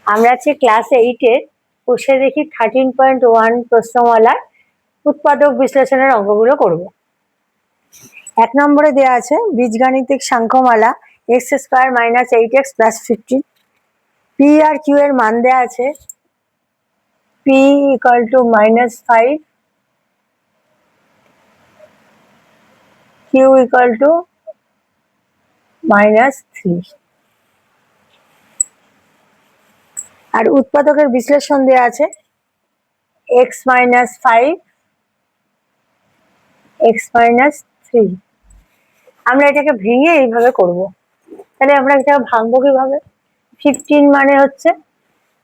আমরা আছি ক্লাস 8-এর বসে দেখি 13.1 প্রশ্নমালার উৎপাদক বিশ্লেষণের অঙ্কগুলো করব। 1 নম্বরে দেওয়া আছে বীজগাণিতিক সাংখ্যমালা x² - 8x + 15। P R Q এর মান দেওয়া আছে p = -5, q = -3। আর উৎপাদকের বিশ্লেষণ দেওয়া আছে x - 5, x - 3। আমরা এটাকে ভেঙে এইভাবে করব। তাহলে আমরা এটা ভাঙবো কিভাবে? 15 মানে হচ্ছে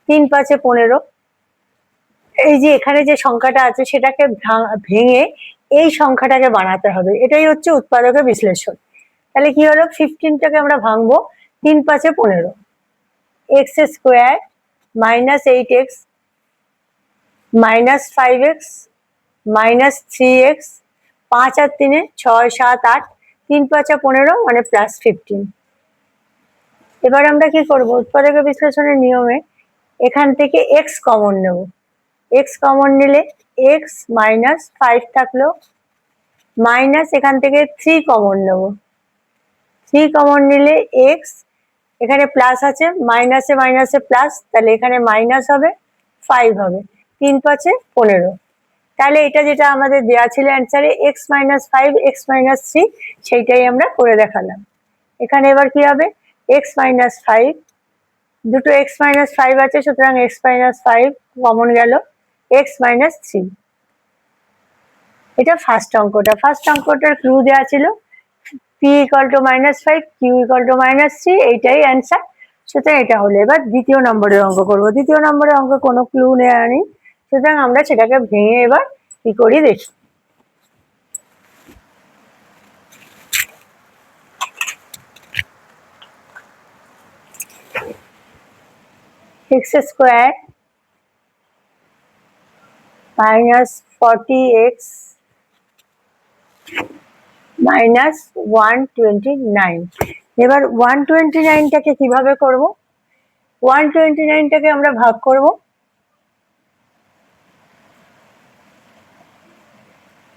3 × 5 = 15। এই যে এখানে যে সংখ্যাটা আছে সেটাকে ভেঙে এই সংখ্যাটাকে বানাতে হবে, এটাই হচ্ছে উৎপাদকের বিশ্লেষণ। তাহলে কি হলো, 15টাকে আমরা ভাঙবো 3 × 5 = 15, x² - 8x - 5x - 3x, 5 আর 3 6 7 8, 3 × 5 = 15 মানে +15। এবার আমরা কি করব, উৎপাদকের বিশ্লেষণের নিয়মে এখান থেকে x কমন নেব। x কমন নিলে x - 5 থাকলো, মাইনাস এখান থেকে 3 কমন নেব। 3 কমন নিলে x, এখানে প্লাস আছে, মাইনাসে মাইনাসে প্লাস, তাহলে এখানে মাইনাস হবে, 5 হবে, 3 × 5 = 15। তাহলে এটা যেটা আমাদের দেওয়া ছিল অ্যান্সারে x - 5 x - 3, সেইটাই আমরা করে দেখালাম। এখানে এবার কি হবে, x - 5, দুটো x - 5 আছে, সুতরাং x - 5 কমন গেল, x - 3। এটা ফার্স্ট অঙ্কটার ক্লু দেওয়া ছিল p = -5, q = -3, এইটাই অ্যান্সার। সুতরাং এটা হলো। এবার দ্বিতীয় নম্বরের অঙ্ক করব। দ্বিতীয় নম্বরের অঙ্ক কোনো ক্লু নেওয়া নেই, সুতরাং আমরা সেটাকে ভেঙে এবার কি করি দেখি। x² - 40x - 129। এবার 129টাকে কিভাবে করব? 129টাকে আমরা ভাগ করব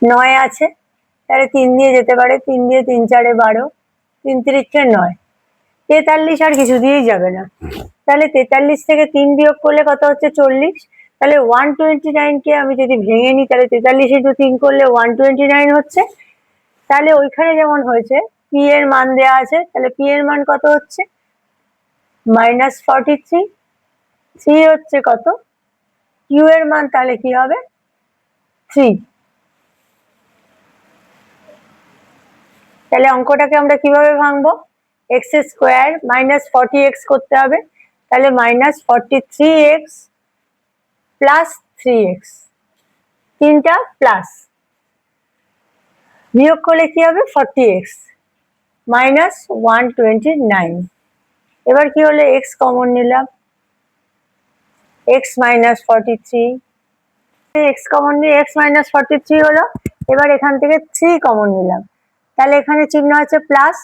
9 আছে, তাহলে 3 দিয়ে যেতে পারে, 3 দিয়ে 3 × 4 = 12, 3 × 3 = 9, 43 আর কিছু দিয়েই যাবে না। তাহলে 43 থেকে 3 বিয়োগ করলে কত হচ্ছে, 40। তাহলে 129কে আমি যদি ভেঙে নিই, তাহলে 43 × 3 করলে 129 হচ্ছে। তাহলে ওইখানে যেমন হয়েছে p এর মান দেওয়া আছে, তাহলে p এর মান কত হচ্ছে, -43। 3 হচ্ছে কত, q এর মান তাহলে কি হবে, 3। তাহলে অঙ্কটাকে আমরা কিভাবে ভাঙবো, x² - 40x করতে হবে, তাহলে -43x + 3x, তিনটা প্লাস, বিয়োগ করলে কি হবে, 40x - 129। এবার কি হলো, x কমন নিলাম, x - 43, x কমন নিয়ে x - 43 হলো। এবার এখান থেকে 3 কমন নিলাম, তাহলে এখানে চিহ্ন আছে প্লাস,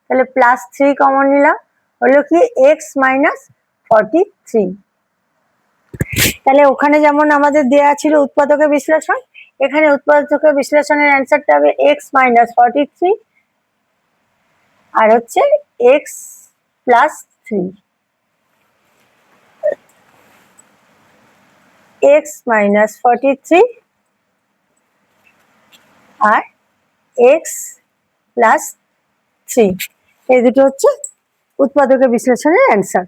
তাহলে +3 কমন নিলাম, হলো কি x - 43। তাহলে ওখানে যেমন আমাদের দেয়া ছিল উৎপাদকের বিশ্লেষণ, এখানে উৎপাদকের বিশ্লেষণের অ্যান্সারটা হবে x - 43 আর হচ্ছে x + 3, x - 43 আর x + 3, এই দুটো হচ্ছে উৎপাদকের বিশ্লেষণের অ্যান্সার।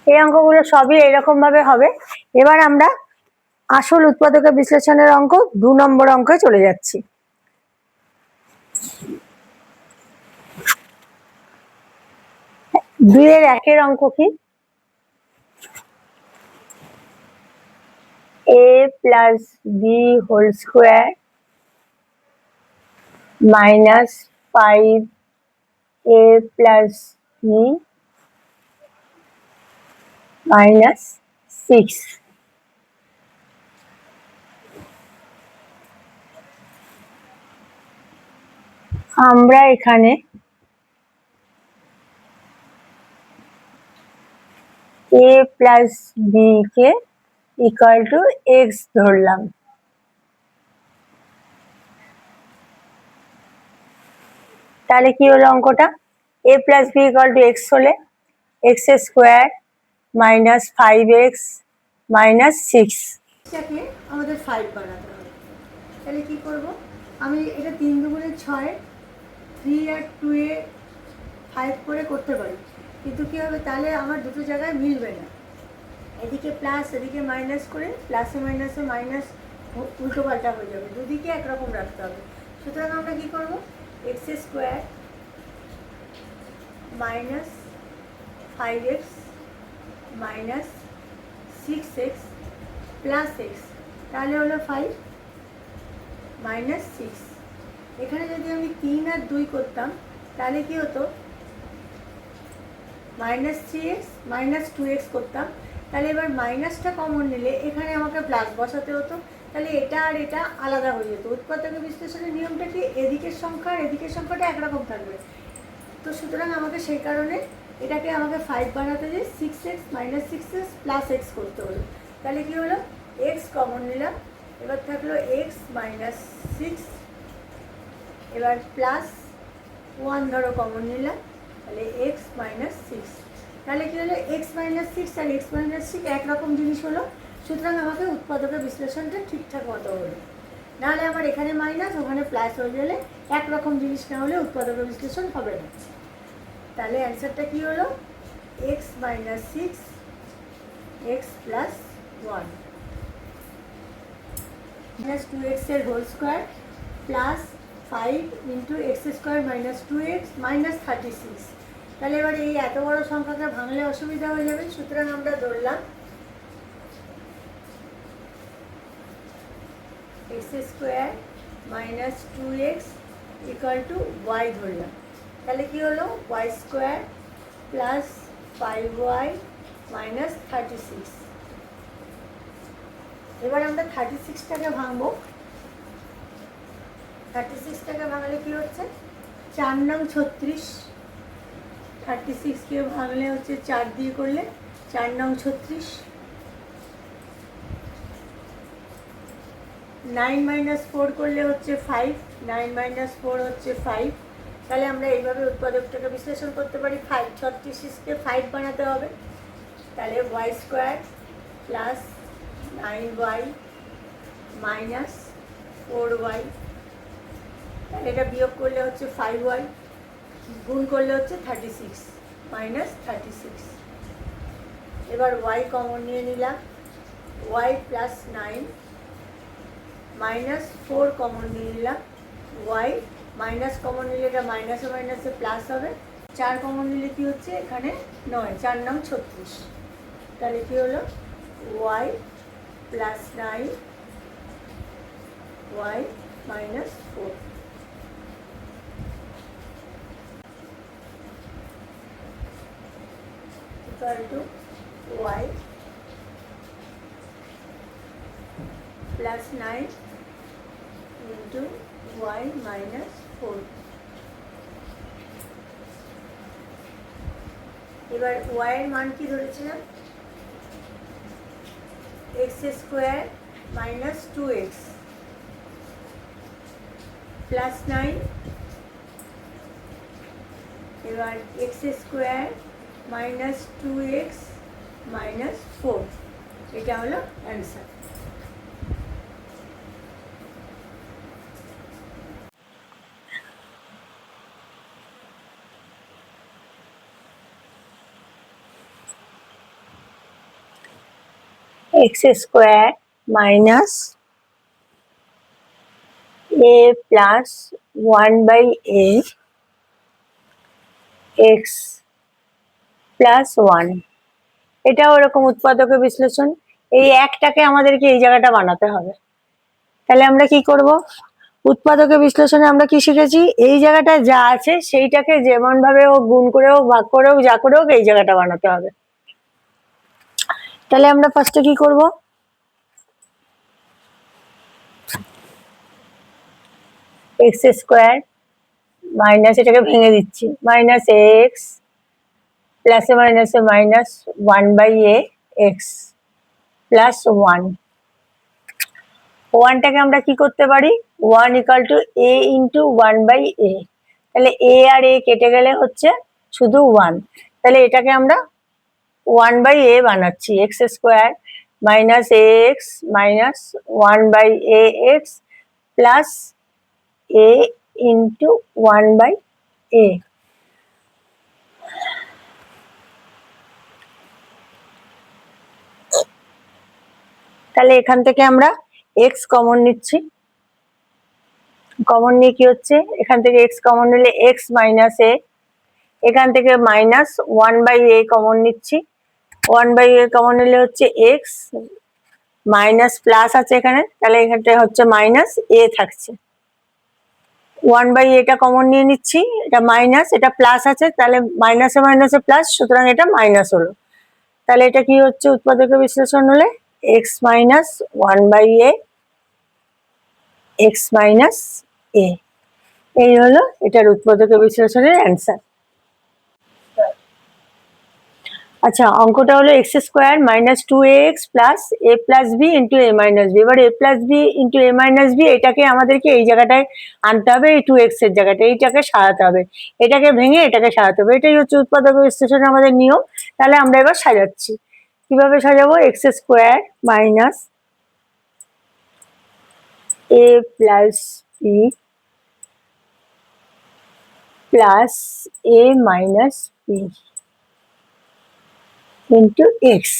এই অঙ্কগুলো সবই এরকম ভাবে হবে। এবার আমরা আসল উৎপাদকের বিশ্লেষণের অঙ্ক 2 নম্বর অঙ্কে চলে যাচ্ছি। 2-এর অঙ্ক কি, a + b² - 5a + b - 6। আমরা এখানে a প্লাস বি কে ইকুয়াল টু এক্স ধরলাম। তাহলে কি হলো অঙ্কটা, a plus B equal to x হলে x square minus 5x minus 6 এটাকে আমাদের 5 বানাতে হবে। তাহলে কি করব, আমি এটা 3 দুগুণে 6, 3 আর 2 এ 5 করে করতে পারি, কিন্তু কি হবে তাহলে আমার দুটো জায়গায় মিলবে না, এদিকে প্লাস এদিকে মাইনাস করে প্লাসে মাইনাসে মাইনাস উল্টো পাল্টা হয়ে যাবে, দুদিকে একরকম রাখতে হবে। সুতরাং আমরা কি করব, x square minus 5x minus 6x plus x, তাহলে হলো 5 মাইনাস 6। এখানে যদি আমি 3 আর 2 করতাম তাহলে কি হতো, মাইনাস 3x মাইনাস 2x করতাম, তাহলে এবার মাইনাসটা কমন নিলে এখানে আমাকে প্লাস বসাতে হতো, তাহলে এটা আর এটা আলাদা হয়ে যেত। উৎপাদক বিশ্লেষণের নিয়মটা কি, এদিকের সংখ্যা আর এদিকের সংখ্যাটা একরকম থাকবে। তো সুতরাং আমাকে সেই কারণে এটাকে আমাকে 5 বানাতে যে 6x minus 6x plus x করতে হলো। তাহলে কি হলো, এক্স কমন নিলাম, এবার থাকলো এক্স মাইনাস 6, এবার প্লাস 1 ধরো কমন নিলাম, তাহলে এক্স মাইনাস 6। তাহলে কী হলো, এক্স মাইনাস 6 আর এক্স মাইনাস 6 একরকম জিনিস হলো। সুতরাং আমাকে উৎপাদকের বিশ্লেষণটা ঠিকঠাক মতো হলো, নাহলে আমার এখানে মাইনাস ওখানে প্লাস হয়ে গেলে একরকম জিনিস না হলে উৎপাদকের বিশ্লেষণ হবে না। তাহলে অ্যান্সারটা কী হলো, x minus 6 x plus 1 minus 2x এর whole square plus 5 into x square minus 2x minus 36। তাহলে এবার এই এত বড় সংখ্যাটা ভাঙলে অসুবিধা হয়ে যাবে, সুতরাং আমরা ধরলাম x square minus 2x equal to y ধরলাম। তাহলে কি হলো, Y square plus 5y minus 36। এবার আমরা 36টাকে ভাঙবো, 36টাকে ভাঙলে কি হচ্ছে, 4 নং 36, 36কে ভাঙলে হচ্ছে 4 দিয়ে করলে 4 নং 36, 9 মাইনাস 4 করলে হচ্ছে 5, 9 মাইনাস 4 হচ্ছে 5। তাহলে আমরা এইভাবে উৎপাদকটাকে বিশ্লেষণ করতে পারি, 5 36কে 5 বানাতে হবে, তাহলে Y square plus 9y minus 4y, তাহলে এটা বিয়োগ করলে হচ্ছে 5y, গুণ করলে হচ্ছে 36 মাইনাস 36। এবার y কমন নিয়ে নিলাম, y প্লাস 9 মাইনাস 4 কমন নিয়ে নিলাম, y মাইনাস কমন নিলে এটা মাইনাসে মাইনাসে প্লাস হবে, 4 কমন নিলে কি হচ্ছে এখানে 9, 4 নং 36। তাহলে কি হলো, y plus 9 y minus 4 equal to y plus 9 into y minus 4। এবার y এর মান কি ধরেছিলাম, x square minus 2x plus 9, এবার x square minus 2x minus 4, এটা হলো answer. X square minus a plus 1/a x plus 1, এটা ওরকম উৎপাদকের বিশ্লেষণ। এই একটাকে আমাদেরকে এই জায়গাটা বানাতে হবে। তাহলে আমরা কি করব, উৎপাদকের বিশ্লেষণে আমরা কি শিখেছি, এই জায়গাটা যা আছে সেইটাকে যেমন ভাবে হোক গুণ করে হোক ভাগ করে হোক যা করে হোক এই জায়গাটা বানাতে হবে। তাহলে আমরা ফার্স্টে কি করব, এক্স স্কোয়ার মাইনাস, এটাকে ভেঙে দিচ্ছি, মাইনাস এক্স প্লাসে মাইনাসে মাইনাস 1/a এক্স প্লাস 1। ওয়ানটাকে আমরা কি করতে পারি, 1 = a ইন্টু 1/a। তাহলে a আর a কেটে গেলে হচ্ছে শুধু 1। তাহলে এটাকে আমরা 1/a বানাচ্ছি, x square minus A x minus 1/a x plus a into 1/a। তাহলে এখান থেকে আমরা এক্স কমন নিচ্ছি, কমন নিয়ে কি হচ্ছে, এখান থেকে এক্স কমন নিলে এক্স মাইনাস এ, এখান থেকে মাইনাস 1/a কমন নিচ্ছি, 1/a কমন নিলে হচ্ছে এক্স মাইনাস প্লাস আছে এখানে, তাহলে এখানটা হচ্ছে মাইনাস এ থাকছে। 1/a টা কমন নিয়ে নিচ্ছি, এটা মাইনাস, এটা প্লাস আছে, তাহলে মাইনাসে মাইনাসে প্লাস, সুতরাং এটা মাইনাস হলো। তাহলে এটা কি হচ্ছে, উৎপাদকের বিশ্লেষণ হলে x minus 1/a x minus A, এই হলো এটার উৎপাদকের বিশ্লেষণের অ্যান্সার। আচ্ছা, অঙ্কটা হলো x square minus 2ax plus A plus B into A minus B. এবার A plus B into A minus B, এটাকে আমাদেরকে এই জায়গাটায় আনতে হবে, এই 2x এর জায়গাটায় এইটাকে সাজাতে হবে, এটাকে ভেঙে এটাকে সাজাতে হবে, এটাই হচ্ছে উৎপাদক বিশ্লেষণের আমাদের নিয়ম। তাহলে আমরা এবার সাজাচ্ছি, কিভাবে সাজাবো, x square minus A plus B plus A minus B into x.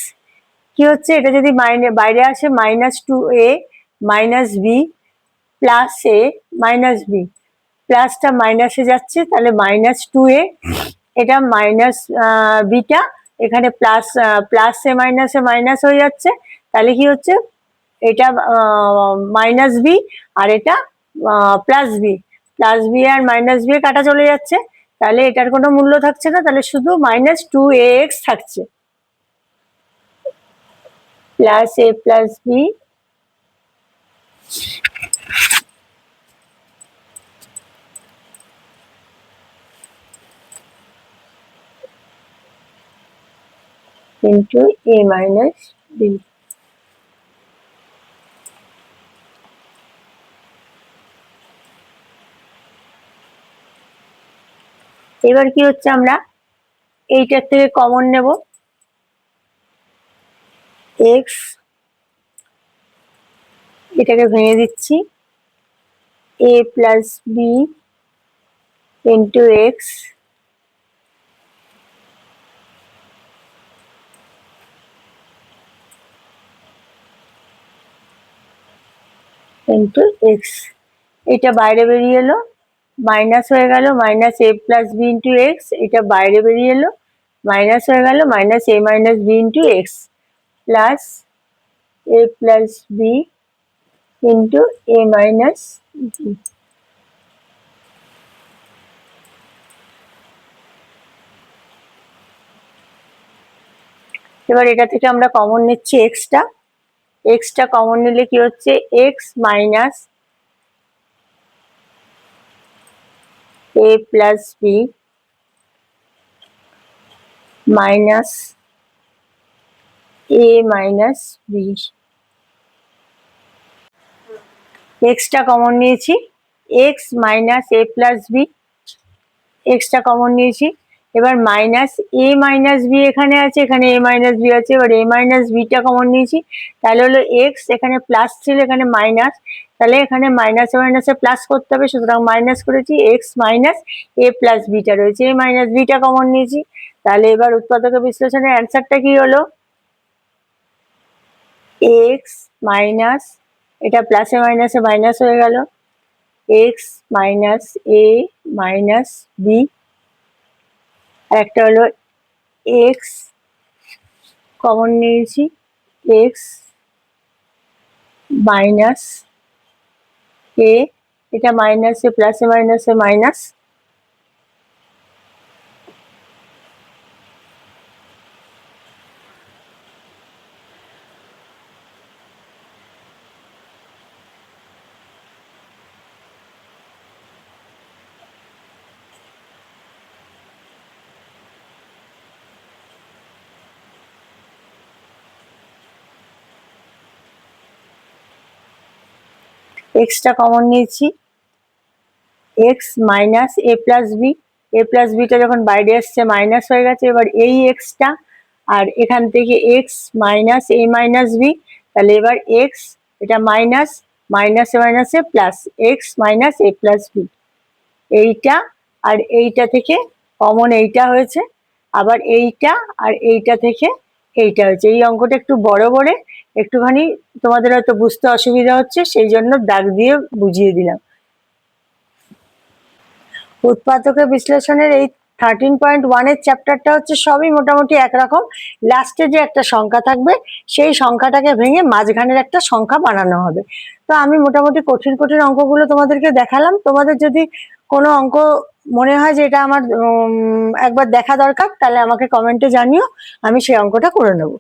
কি হচ্ছে, এটা যদি বাইরে আসে -2a মাইনাস বি প্লাস এ মাইনাস বি, প্লাসটা মাইনাসে যাচ্ছে, তাহলে -2a, এটা মাইনাস বিটা এখানে প্লাস, প্লাস এ মাইনাস হয়ে যাচ্ছে, তাহলে কি হচ্ছে, এটা মাইনাস বি আর এটা প্লাস বি, প্লাস বি আর মাইনাস বি কাটা চলে যাচ্ছে, তাহলে এটার কোনো মূল্য থাকছে না, তাহলে শুধু -2ax থাকছে plus A plus B into A minus B. এবার কি হচ্ছে, আমরা এইটার থেকে কমন নেব, এক্স, এটাকে ভেঙে দিচ্ছি, A plus B into x into x, এটা বাইরে বেরিয়ে এলো, মাইনাস হয়ে গেল, minus A plus B into x, এটা বাইরে বেরিয়ে এলো, মাইনাস হয়ে গেল, minus A minus B into x plus A plus B into A minus B. এবার এটা থেকে আমরা কমন নিচ্ছি এক্সটা, এক্সটা কমন নিলে কি হচ্ছে, x minus A plus B minus A minus B. Extra common নিয়েছি, x minus A plus B, extra common নিয়েছি, এবার মাইনাস এ মাইনাস বি এখানে আছে, এখানে এ মাইনাস বি আছে, এবার এ মাইনাস বিটা কমন নিয়েছি, তাহলে হলো এক্স, এখানে প্লাস ছিল এখানে মাইনাস, তাহলে এখানে মাইনাসে মাইনাসে প্লাস করতে হবে, সুতরাং মাইনাস করেছি, x minus A plus beta রয়েছে, এ মাইনাস বিটা কমন নিয়েছি। তাহলে এবার উৎপাদকের বিশ্লেষণের অ্যান্সারটা কি হলো, এক্স মাইনাস, এটা প্লাসে মাইনাসে মাইনাস হয়ে গেল, x minus A minus B, আর একটা হলো এক্স কমন নিয়েছি, এক্স মাইনাস এ, এটা মাইনাসে প্লাসে মাইনাসে মাইনাস, এক্সটা কমন নিয়েছি, x minus A plus beta যখন বাইরে আসছে মাইনাস হয়ে গেছে, এবার এই এক্সটা আর এখান থেকে x minus A minus B, তাহলে এবার এক্স এটা মাইনাস মাইনাসে মাইনাসে plus x minus A plus B, এইটা আর এইটা থেকে কমন এইটা হয়েছে, আবার এইটা আর এইটা থেকে এইটা হয়েছে। এই অঙ্কটা একটু বড় বড়, একটুখানি তোমাদের হয়তো বুঝতে অসুবিধা হচ্ছে, সেই জন্য দাগ দিয়ে বুঝিয়ে দিলাম। উৎপাদকের বিশ্লেষণের এই 13.1 চ্যাপ্টারটা হচ্ছে সবই মোটামুটি একরকম। লাস্টে যে একটা সংখ্যা থাকবে সেই সংখ্যাটাকে ভেঙে মাঝখানের একটা সংখ্যা বানানো হবে। তো আমি মোটামুটি কঠিন কঠিন অঙ্কগুলো তোমাদেরকে দেখালাম। তোমাদের যদি কোনো অঙ্ক মনে হয় যে এটা আমার একবার দেখা দরকার, তাহলে আমাকে কমেন্টে জানিও, আমি সেই অঙ্কটা করে নেবো।